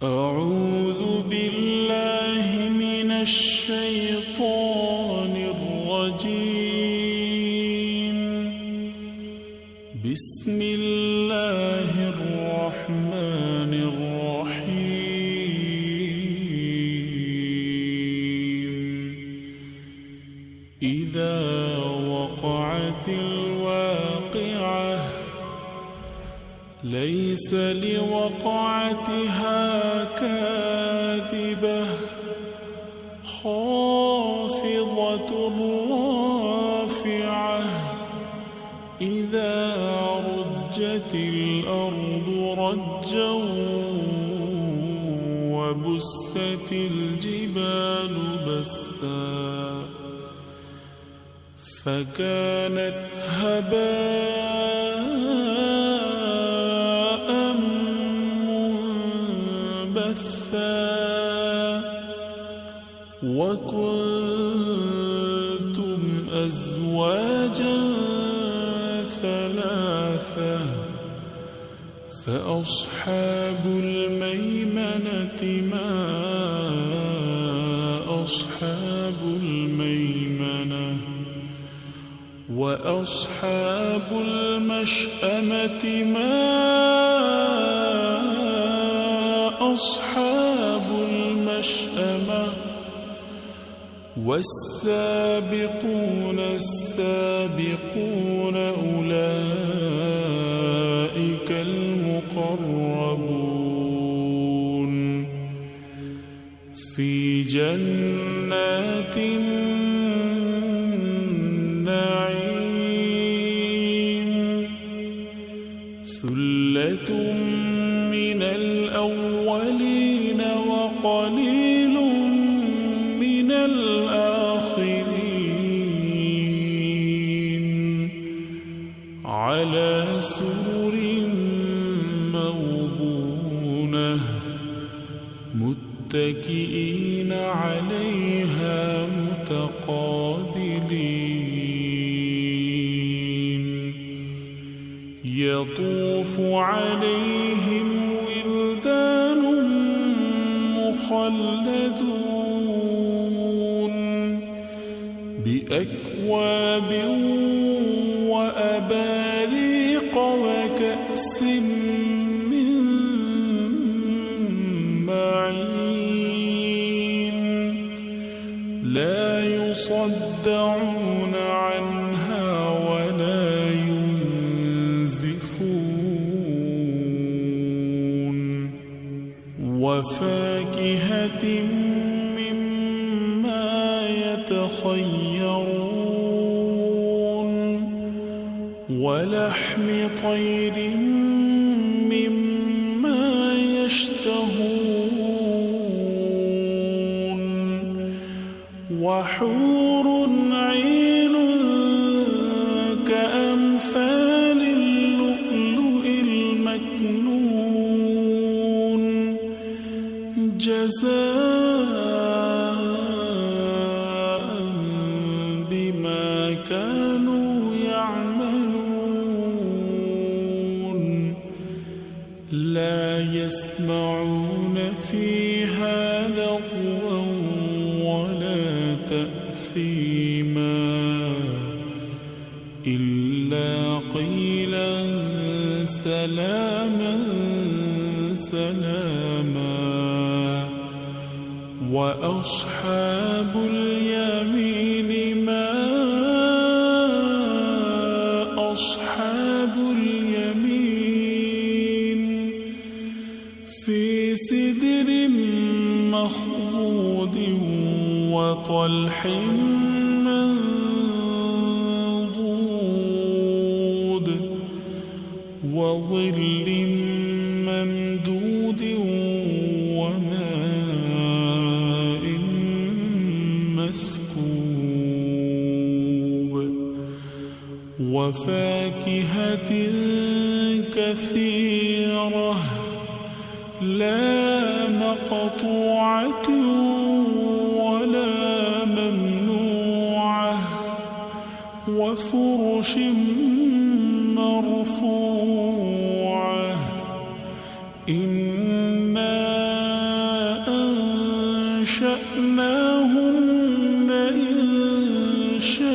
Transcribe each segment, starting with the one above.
أعوذ بالله من الشيطان الرجيم. بسم الله الرحمن الرحيم. إذا وقعت الواقعة ليس لوقعتها كاذبة خافضة رافعة إذا رجت الأرض رجا وبست الجبال بسا فكانت هباء منبثا وكنتم أزواجا ثلاثة فأصحاب الميمنة ما أصحاب الميمنة وأصحاب المشأمة ما أصحاب المشأمة والسابقون السابقون أولئك المقربون في جنات النعيم. ثلة من الأولين وقليل من الآخرين على سرر موضونة متكئين عليها متقابلين. يطوف عليهم ولدان مخلدون بأكواب وأباريق وكأس من معين لا يصدعون عنها ولا ينزفون وفاكهة مما يتخيرون ولحم طير مما يشتهون وحور عين كأمثال اللؤلؤ المكنون جزاء بما كانوا يعملون. لا يسمعون فيها لغوا ولا تأثيما إلا قيلا سلاما سلاما. وأصحاب اليمين ما أصحاب اليمين في سدر مخضود وطلح منضود وظل ممدود وماء مسكوب وفاكهة كثيرة لا مقطوعة ولا ممنوعة وفرش مرفوعة إنا أنشأناهن إنشاء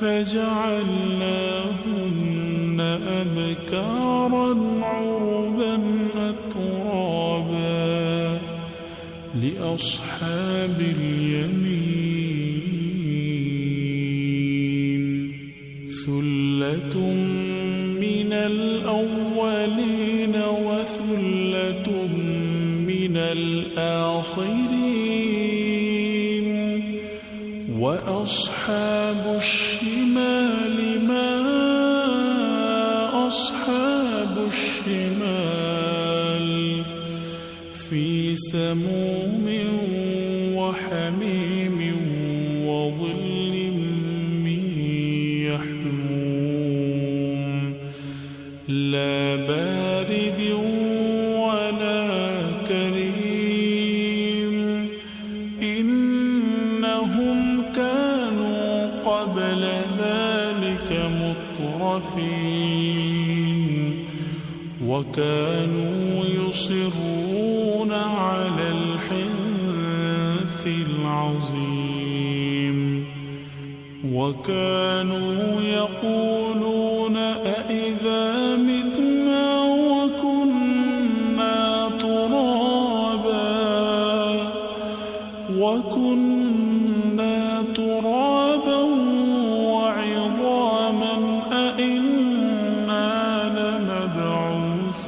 فجعلناهن أبكارا عربا أترابا لأصحاب اليمين ثلة من الأولين وثلة من الآخرين وأصحاب الشمال ما أصحاب الشمال في سموم وحميم وظل من يحموم لا بارد ولا كريم إنهم كانوا قبل ذلك مترفين وكانوا يصرون على الحنث العظيم وكانوا يقولون أإذا متنا وكنا ترابا وعظاما أإنا لمبعوثون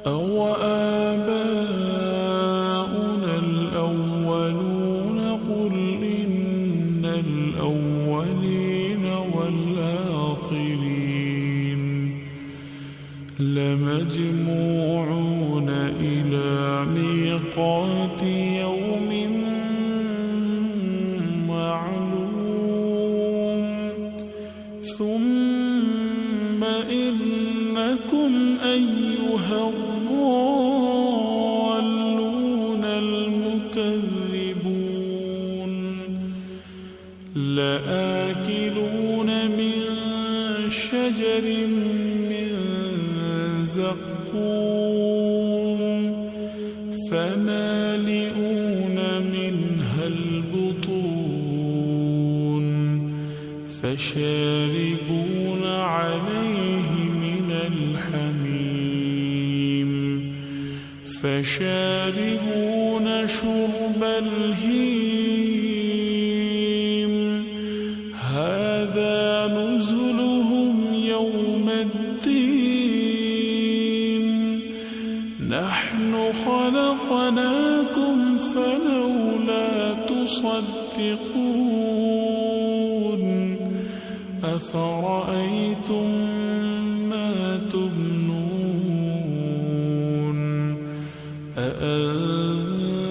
أو آباؤنا الأولون قل إن الأولين والآخرين لمجموعون إلى ميقات يوم معلوم ثم إنكم أيها الضالون المكذبون لآكلون من شجر من زقوم فمالئون منها البطون فشاربون عليه من الحميم فشاربون شرب الهيم هذا نزلهم يوم الدين نحن خلقناكم فلولا تصدقون أفرأيتم ما تمنون أأنتم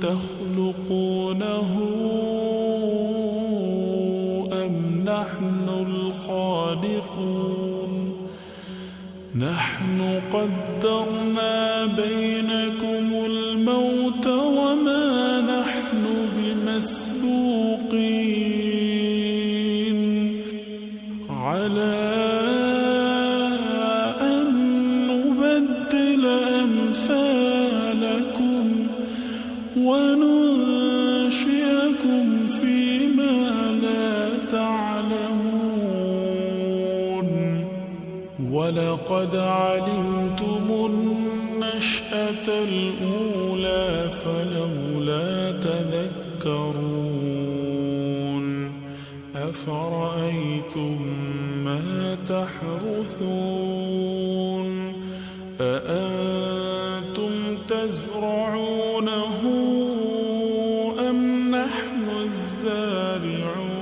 تخلقونه أم نحن الخالقون نحن قدرنا بينكم الموت وما نحن بمسبوقين على أن نبدل أمثالكم وننشئكم فيما لا تعلمون ولقد علمتم النشأة الأولى فلولا تذكرون أفرأيتم ما تحرثون أأنتم تزرعونه أم نحن الزارعون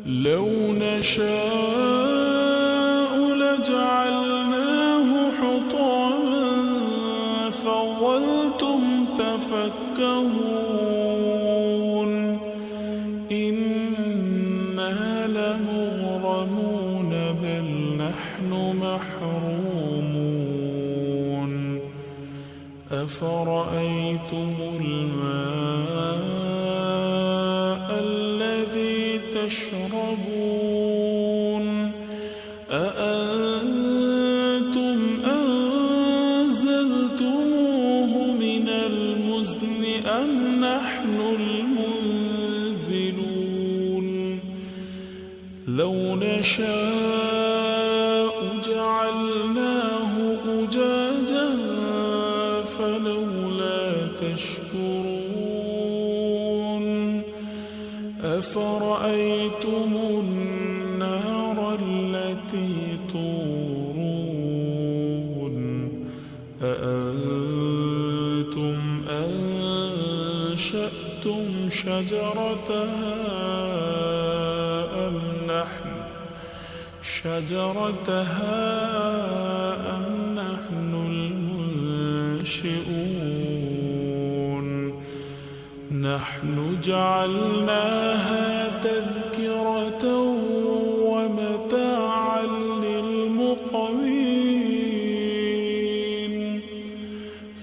لو نشاء لجعلناه حطاما فظلتم تفكهون إنا لمغرمون بل نحن محرومون أفرأيتم الماء الذي تشربون أأنتم لو نشاء جعلناه أجاجا فلولا تشكرون أفرأيتم النار التي تورون أأنتم أنشأتم شجرتها أم نحن المنشئون نحن جعلناها تذكرة ومتاعا للمقوين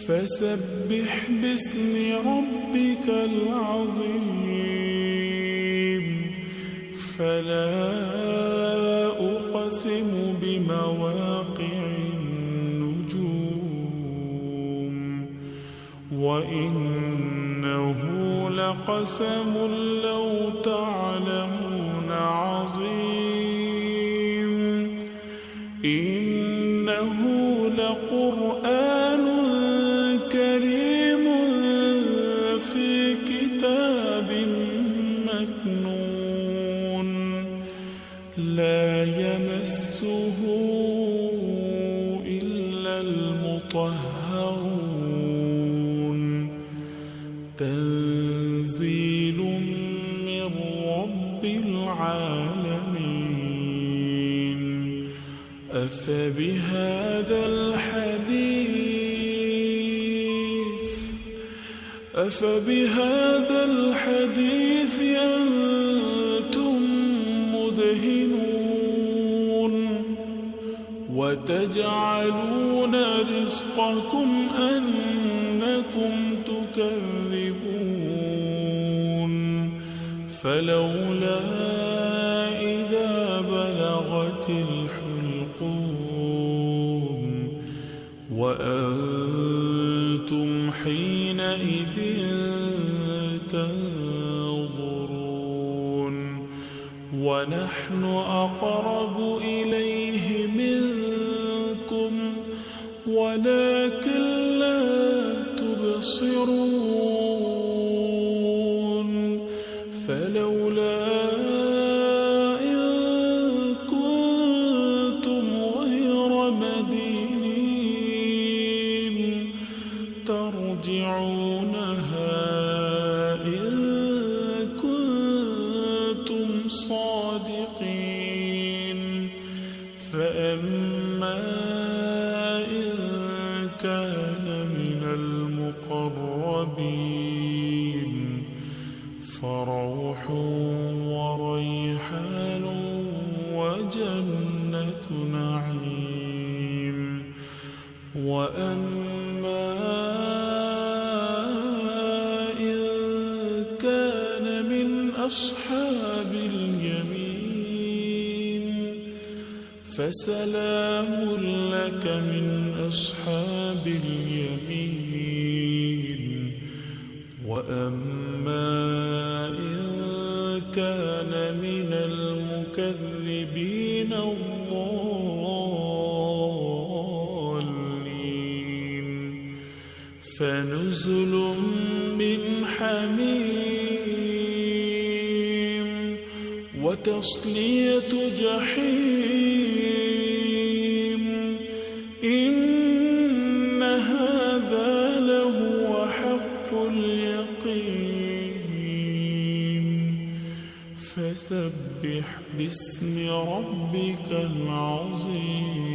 فسبح باسم ربك العظيم فلا أقسم بمواقع النجوم وإنه لقسم لو تعلمون عظيم إنه لقرآن كريم في كتاب مكنون لا يمسه إلا المطهرون تنزيل من رب العالمين أفبهذا الحديث أنتم مدهنون وتجعلون رزقكم أنكم تكذبون فلولا إذا بلغت الحلقوم وأنتم حينئذ تنظرون ونحن أقرب إليه منكم ولكن لا تبصرون فلولا إن كنتم غير مدينين ترجعونها إن كنتم صادقين فأما إن كان من المقربين فروح وريحان وجنة نعيم وأما إن كان من أصحاب اليمين فسلام لك من أصحاب اليمين وأما إن كان من المكذبين الضالين فنزل من حميم وتصلية جحيم إن هذا لهو حق اليقين فسبح باسم ربك العظيم